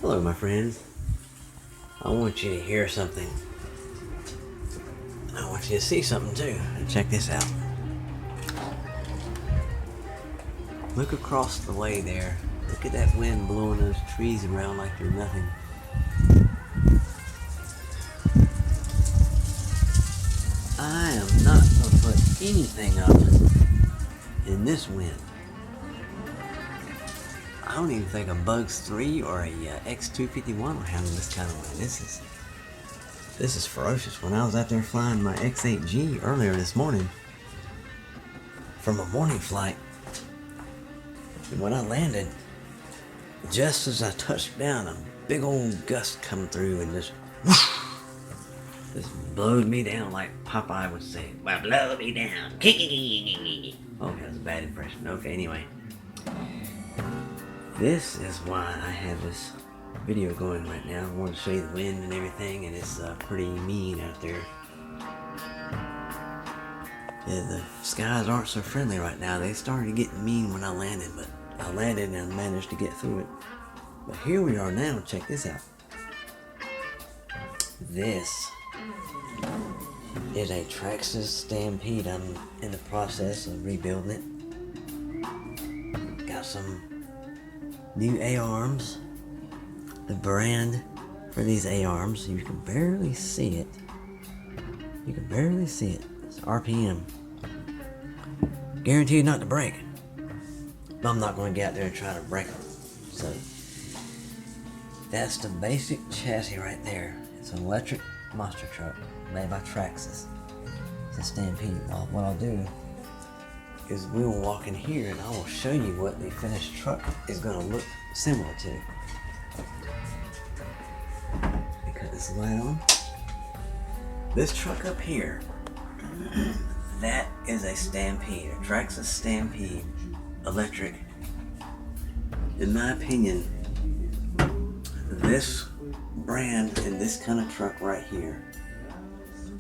Hello, my friends. I want you to hear something. I want you to see something too. Check this out. Look across the way there. Look at that wind blowing those trees around like they're nothing. I am not going to put anything up in this wind. I don't even think a Bugs 3 or a X251 will handle this kind of wind. This is ferocious. When I was out there flying my X8G earlier this morning from a morning flight, and when I landed, just as I touched down, a big old gust come through and just blowed me down like Popeye would say. Well, blow me down. Oh, that was a bad impression. Okay, anyway. This is why I have this video going right now. I want to show you the wind and everything, and it's pretty mean out there. Yeah, the skies aren't so friendly right now. They started getting mean when I landed, but I landed and I managed to get through it. But here we are now. Check this out. This is a traxxas stampede. I'm in the process of rebuilding it. Got some new A-arms. The brand for these A-arms, you can barely see it. You can barely see it. It's RPM. Guaranteed not to break. But I'm not going to get out there and try to break them. So that's the basic chassis right there. It's an electric monster truck made by Traxxas. It's a Stampede. What I'll do is we'll walk in here and I will show you what the finished truck is going to look similar to. Let me cut this light on. This truck up here, that is a Stampede, a Traxxas Stampede electric. In my opinion, this brand and this kind of truck right here,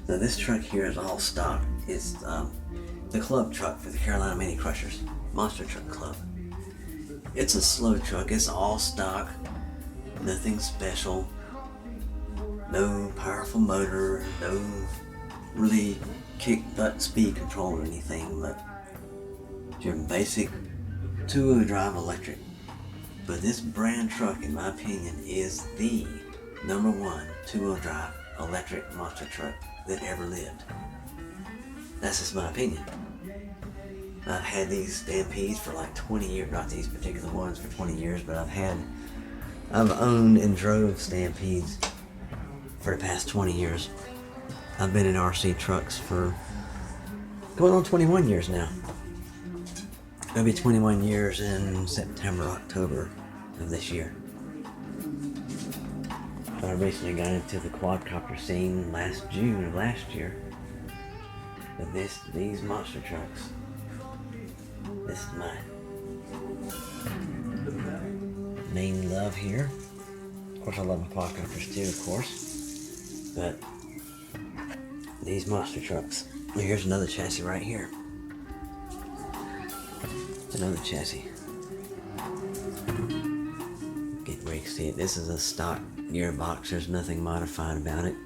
now this truck here is all stock. It's the club truck for the Carolina Mini Crushers, Monster Truck Club. It's a slow truck. It's all stock, nothing special, no powerful motor, no really kick butt speed control or anything, but your basic two-wheel drive electric. But this brand truck, in my opinion, is the #1 two-wheel drive electric monster truck that ever lived. That's just my opinion. I've had these Stampedes for like 20 years, not these particular ones for 20 years, but I've owned and drove Stampedes for the past 20 years. I've been in RC trucks for going on 21 years now. It'll be 21 years in September, October of this year. I recently got into the quadcopter scene last June of last year. But these monster trucks, this is my main love here. Of course, I love my quadcopters too, of course. But these monster trucks. Here's another chassis right here. Another chassis. Get ready to see it. This is a stock gearbox. There's nothing modified about it.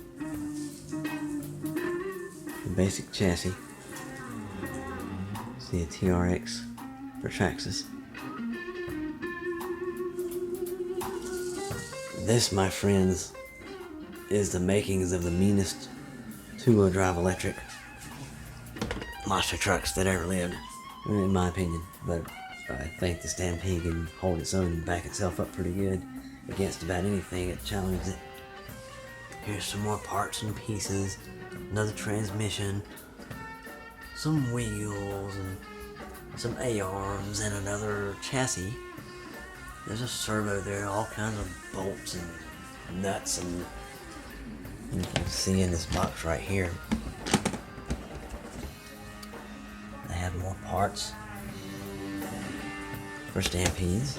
The basic chassis. See a TRX for Traxxas. This, my friends, is the makings of the meanest two-wheel drive electric monster trucks that ever lived, in my opinion. But I think the Stampede can hold its own and back itself up pretty good against about anything that challenges it. Here's some more parts and pieces, another transmission, some wheels, and some A-arms, and another chassis. There's a servo there, all kinds of bolts and nuts, and you can see in this box right here, they have more parts for Stampedes.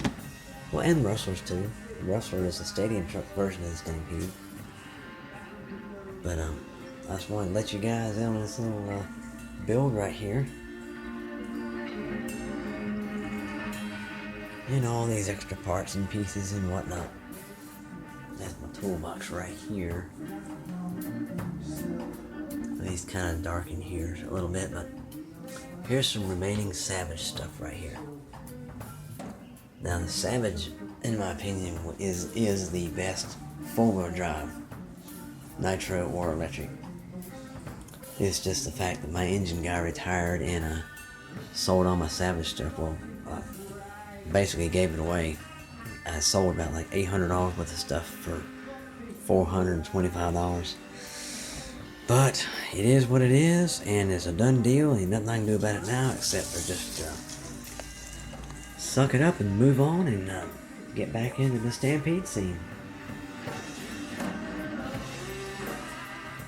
Well, and rustlers too. The rustler is a stadium truck version of the Stampede. But I just wanted to let you guys in on this little build right here. You know, all these extra parts and pieces and whatnot. That's my toolbox right here. He's kind of dark in here a little bit, but here's some remaining Savage stuff right here. Now the Savage, in my opinion, is the best four-wheel drive, nitro or electric. It's just the fact that my engine guy retired and sold all my Savage stuff. Well, basically gave it away. I sold about like $800 worth of stuff for $425. But it is what it is, and it's a done deal. Ain't nothing I can do about it now except for just suck it up and move on and get back into the stampede scene.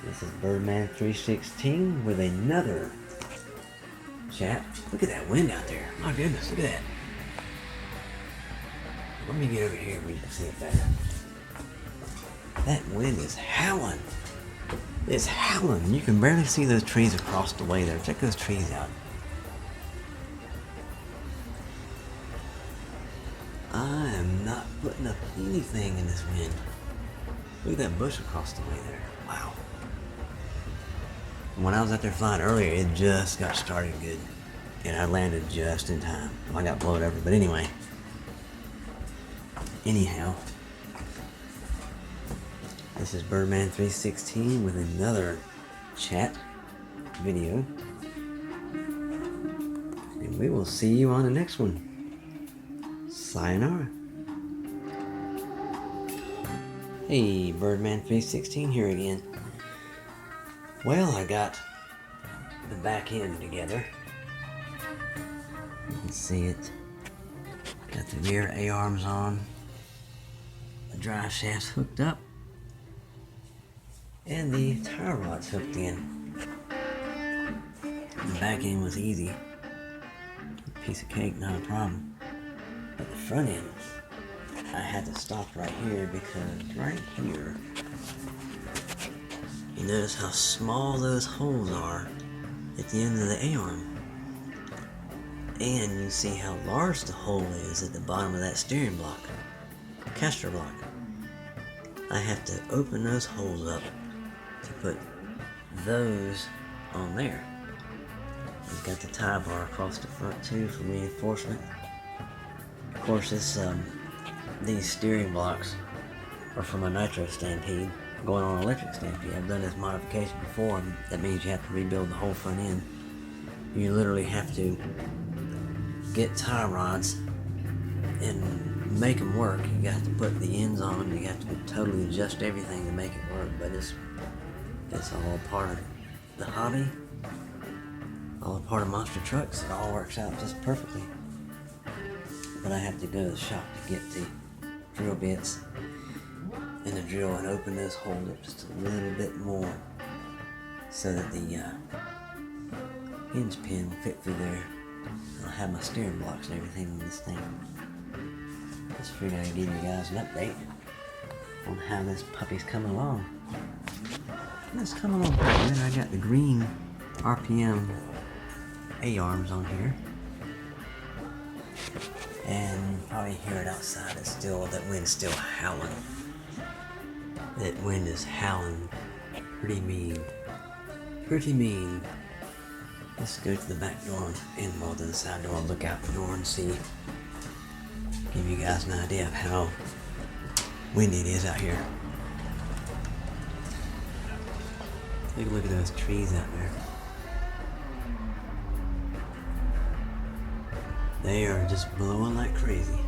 This is Birdman 316 with another chat. Look at that wind out there. My goodness, look at that. Let me get over here where you can see it better. That wind is howling. It's howling. You can barely see those trees across the way there. Check those trees out. I am not putting up anything in this wind. Look at that bush across the way there. Wow. When I was out there flying earlier, it just got started good. And I landed just in time. Well, I got blown over, but anyway. Anyhow. This is Birdman 316 with another chat video. And we will see you on the next one. Sayonara. Hey, Birdman 316 here again. Well, I got the back end together. You can see it. Got the rear A-arms on. The drive shaft's hooked up. And the tire rod's hooked in. The back end was easy. Piece of cake, not a problem. But the front end, I had to stop right here because right here, you notice how small those holes are at the end of the A-arm. And you see how large the hole is at the bottom of that steering block, castor block. I have to open those holes up to put those on there. We've got the tie bar across the front too for reinforcement. Of course, these steering blocks are for my nitro stampede. Going on electric stampede. I've done this modification before, and that means you have to rebuild the whole front end. You literally have to get tie rods and make them work. You got to put the ends on them. You have to totally adjust everything to make it work. But it's all part of the hobby, all a part of monster trucks. It all works out just perfectly. But I have to go to the shop to get the drill bits and the drill and open those holes up just a little bit more so that the hinge pin will fit through there. I'll have my steering blocks and everything on this thing. Just figured I'd give you guys an update on how this puppy's coming along. It's coming along pretty good. I got the green RPM A-arms on here. And you can probably hear it outside. That wind's still howling. That wind is howling pretty mean. Pretty mean. Let's go to the back door and well to the side door, look out the door and see. Give you guys an idea of how windy it is out here. Take a look at those trees out there. They are just blowing like crazy.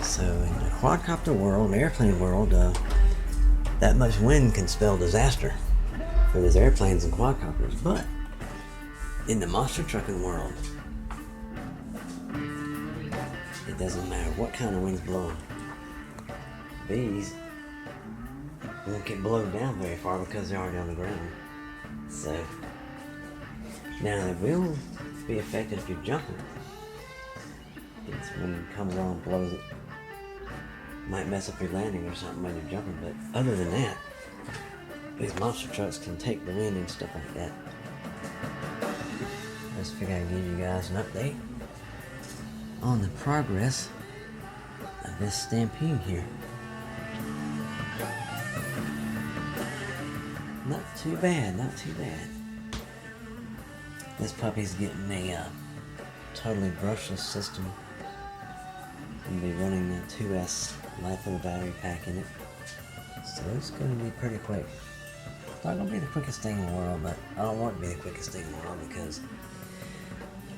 So in the quadcopter world, airplane world, that much wind can spell disaster for those airplanes and quadcopters. But in the monster trucking world, it doesn't matter what kind of wind's blowing. These won't get blown down very far because they're already on the ground. So now they will be affected if you're jumping. It's when it comes on and blows it. Might mess up your landing or something when you're jumping, but other than that, these monster trucks can take the wind and stuff like that. I just figured I'd give you guys an update on the progress of this stampede here. Not too bad, not too bad. This puppy's getting a totally brushless system. I'll be running the 2S life of the battery pack in it. So it's going to be pretty quick. It's not going to be the quickest thing in the world, but I don't want it to be the quickest thing in the world because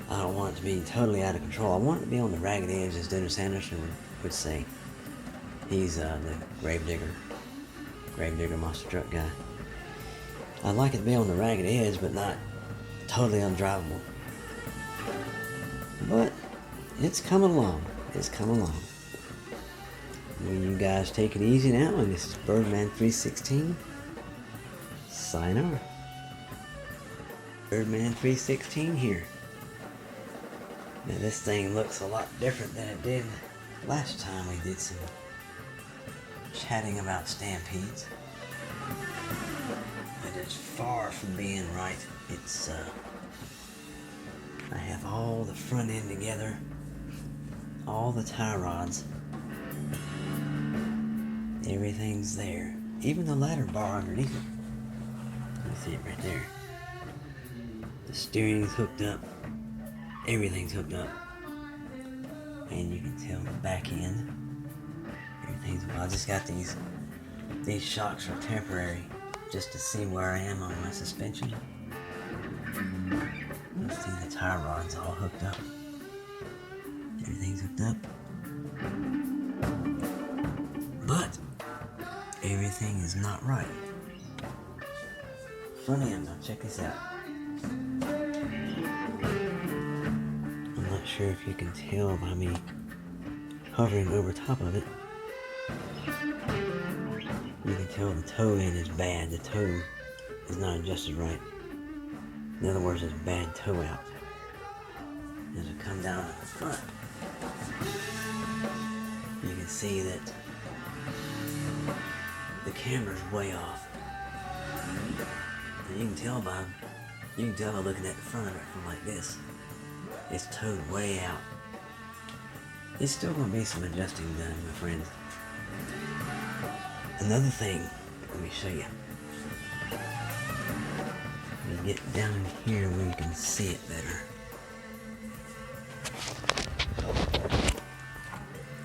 I don't want it to be totally out of control. I want it to be on the ragged edge, as Dennis Anderson would say. He's the gravedigger monster truck guy. I'd like it to be on the ragged edge, but not totally undrivable. But it's coming along. It's coming along. Will you guys take it easy now? And this is Birdman 316. Sayonara. Birdman 316 here. Now this thing looks a lot different than it did last time we did some chatting about stampedes. It is far from being right. It's I have all the front end together, all the tie rods, everything's there, even the ladder bar underneath it. You see it right there. The steering's hooked up, everything's hooked up, and you can tell the back end, everything's. Well, I just got these shocks are temporary, just to see where I am on my suspension. You see the tie rods all hooked up. Everything's hooked up. But everything is not right. Front end, now check this out. I'm not sure if you can tell by me hovering over top of it. You can tell the toe end is bad. The toe is not adjusted right. In other words, there's bad toe out. As we come down to the front, you can see that the camera's way off. And you can tell by looking at the front of it from like this. It's towed way out. There's still going to be some adjusting done, my friends. Another thing, let me show you. Let me get down here where you can see it better.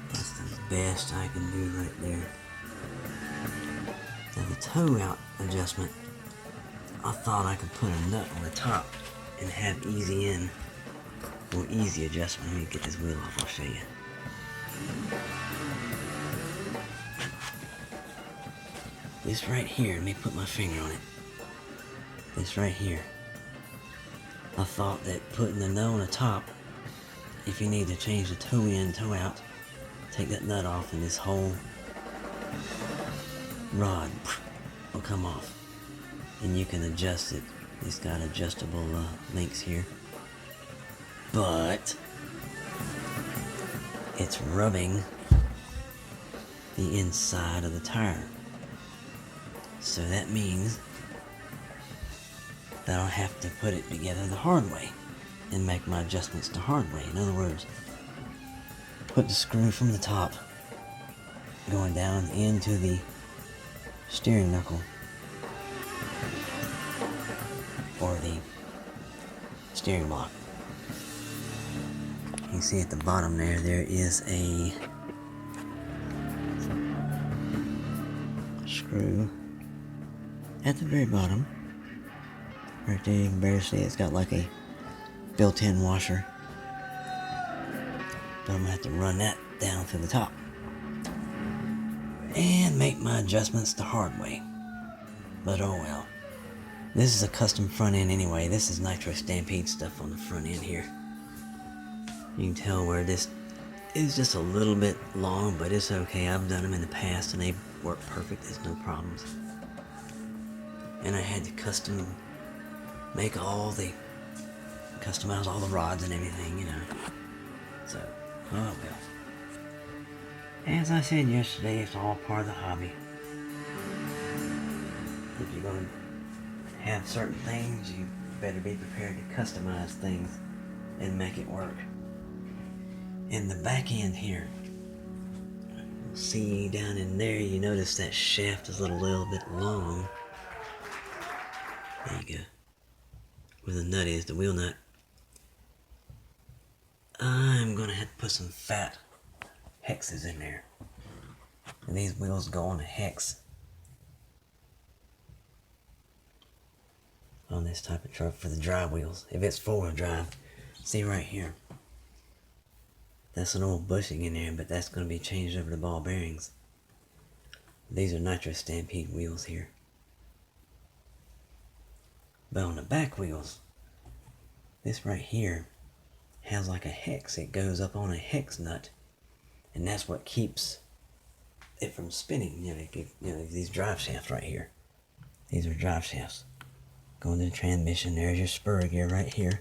That's the best I can do right there. Now the toe out adjustment, I thought I could put a nut on the top and have easy in or easy adjustment. Let me get this wheel off, I'll show you. This right here, let me put my finger on it. This right here. I thought that putting the nut on the top, if you need to change the toe in, toe out, take that nut off and this whole rod will come off. And you can adjust it. It's got adjustable links here. But it's rubbing the inside of the tire. So that means that I'll have to put it together the hard way and make my adjustments the hard way. In other words, put the screw from the top going down into the steering knuckle or the steering block. You can see at the bottom there is a screw at the very bottom. Right there, you can barely see it. It's got like a built-in washer. But I'm gonna have to run that down to the top and make my adjustments the hard way. But oh well. This is a custom front end anyway. This is Nitro Stampede stuff on the front end here. You can tell where this is just a little bit long, but it's okay. I've done them in the past and they've worked perfect. There's no problems. And I had to customize all the rods and everything, you know. So, oh well. As I said yesterday, it's all part of the hobby. If you're going to have certain things, you better be prepared to customize things and make it work. In the back end here, see down in there, you notice that shaft is a little bit long. There you go. Where the nut is, the wheel nut. I'm gonna have to put some fat hexes in there. And these wheels go on a hex. On this type of truck for the drive wheels. If it's four-wheel drive, see right here. That's an old bushing in there, but that's going to be changed over to ball bearings. These are nitro stampede wheels here. But on the back wheels, this right here has like a hex. It goes up on a hex nut, and that's what keeps it from spinning. These drive shafts right here. These are drive shafts. Going to the transmission. There's your spur gear right here.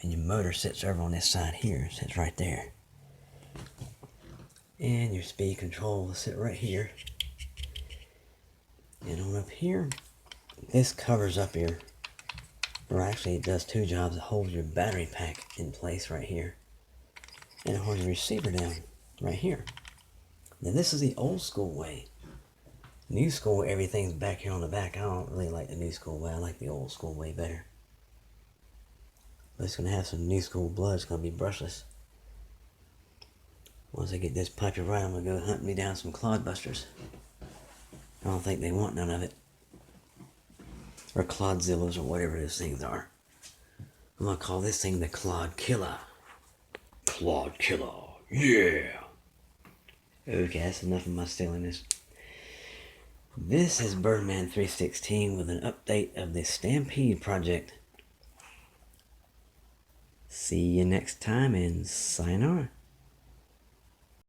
And your motor sits over on this side here, sits right there. And your speed control will sit right here. And on up here, this covers up here, or actually it does two jobs. It holds your battery pack in place right here. And it holds your receiver down right here. Now this is the old school way. New school, everything's back here on the back. I don't really like the new school way. I like the old school way better. But it's going to have some new school blood. It's going to be brushless. Once I get this piped right, I'm going to go hunt me down some clodbusters. I don't think they want none of it. Or clodzillas or whatever those things are. I'm going to call this thing the Clod Killer. Clod Killer. Yeah. Okay, that's enough of my silliness. This is Birdman 316 with an update of the Stampede project. See you next time and sayonara.